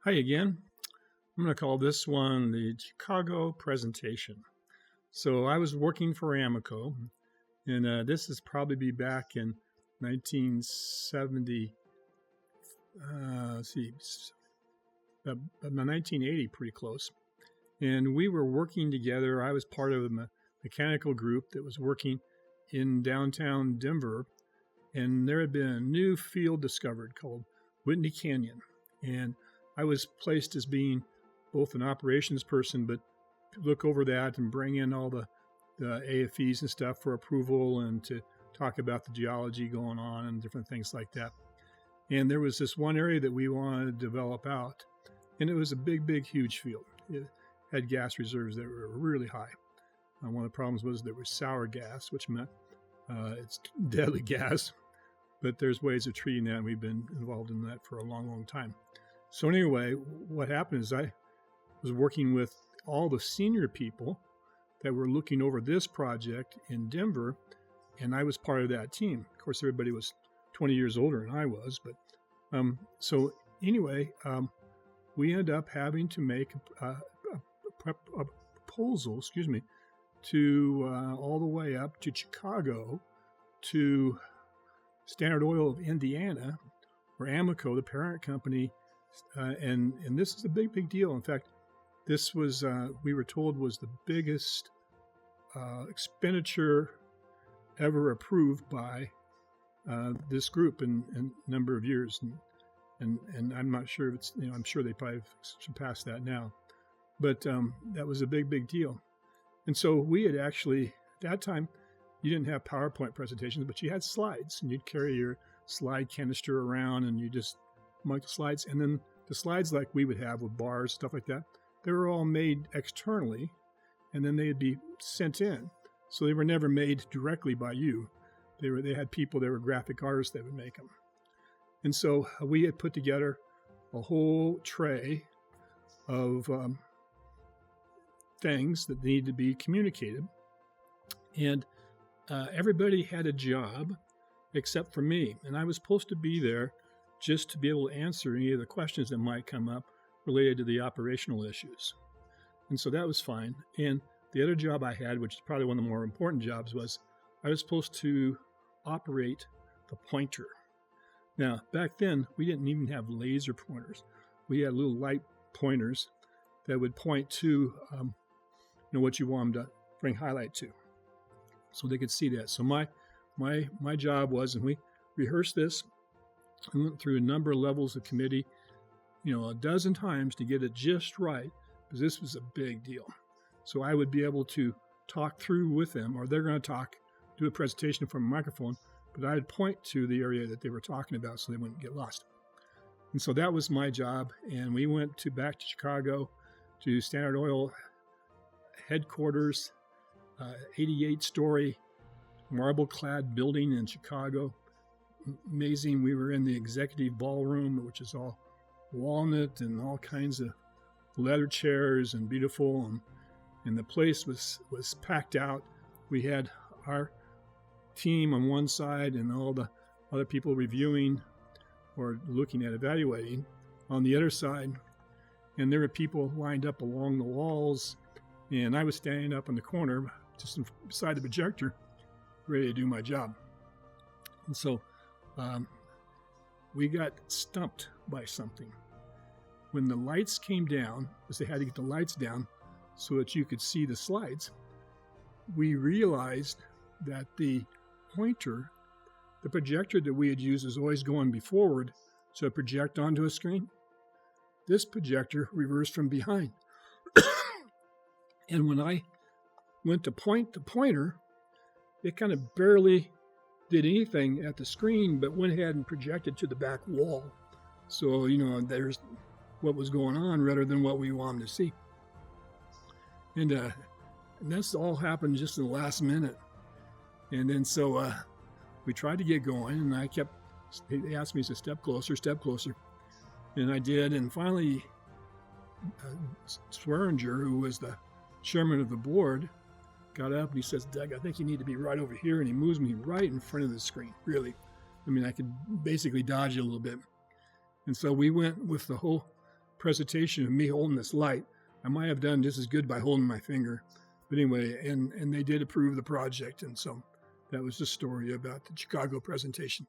Hi again. I'm going to call this one the Chicago presentation. So I was working for Amoco, and this is probably be back in 1970. Let's see, 1980, pretty close. And we were working together. I was part of a mechanical group that was working in downtown Denver, and there had been a new field discovered called Whitney Canyon. And I was placed as being both an operations person, but look over that and bring in all the AFEs and stuff for approval and to talk about the geology going on and different things like that. And there was this one area that we wanted to develop out, and it was a big, huge field. It had gas reserves that were really high. One of the problems was there was sour gas, which meant it's deadly gas, but there's ways of treating that, and we've been involved in that for a long time. So anyway, what happened is I was working with all the senior people that were looking over this project in Denver, and I was part of that team. Of course, everybody was 20 years older than I was, but so anyway, we ended up having to make a proposal, to all the way up to Chicago, to Standard Oil of Indiana, or Amoco, the parent company. And this is a big deal. In fact, this was, we were told, was the biggest expenditure ever approved by this group in a number of years. And I'm not sure if it's, I'm sure they probably surpassed that now. But that was a big deal. And so we had actually, at that time, you didn't have PowerPoint presentations, but you had slides, and you'd carry your slide canister around, and you just mark the slides. And then the slides like we would have with bars, stuff like that, they were all made externally, and then they'd be sent in. So they were never made directly by you. They had people, they were graphic artists that would make them. And so we had put together a whole tray of things that needed to be communicated. And everybody had a job except for me. And I was supposed to be there just to be able to answer any of the questions that might come up related to the operational issues. And so that was fine. And the other job I had, which is probably one of the more important jobs, was I was supposed to operate the pointer. Now, back then, we didn't even have laser pointers. We had little light pointers that would point to what you want them to bring highlight to, so they could see that. So my job was, and we rehearsed this, we went through a number of levels of committee, a dozen times to get it just right, because this was a big deal. So I would be able to talk through with them, or they're going to do a presentation from a microphone, but I'd point to the area that they were talking about so they wouldn't get lost. And so that was my job. And we went back to Chicago to Standard Oil headquarters, 88-story marble-clad building in Chicago. Amazing. We were in the executive ballroom, which is all walnut and all kinds of leather chairs and beautiful. And the place was packed out. We had our team on one side and all the other people reviewing or looking at evaluating on the other side. And there were people lined up along the walls. And I was standing up in the corner, just beside the projector, ready to do my job. And so we got stumped by something. When the lights came down, because they had to get the lights down so that you could see the slides, we realized that the pointer, the projector that we had used, was always going forward to project onto a screen. This projector reversed from behind. And when I went to point the pointer, it kind of barely did anything at the screen, but went ahead and projected to the back wall. So, there's what was going on rather than what we wanted to see. And that's all happened just in the last minute. And then so we tried to get going, and they asked me to step closer. And I did. And finally, Swearinger, who was the chairman of the board, got up and he says, "Doug, I think you need to be right over here." And he moves me right in front of the screen, really. I mean, I could basically dodge it a little bit. And so we went with the whole presentation of me holding this light. I might have done just as good by holding my finger. But anyway, and they did approve the project. And so that was the story about the Chicago presentation.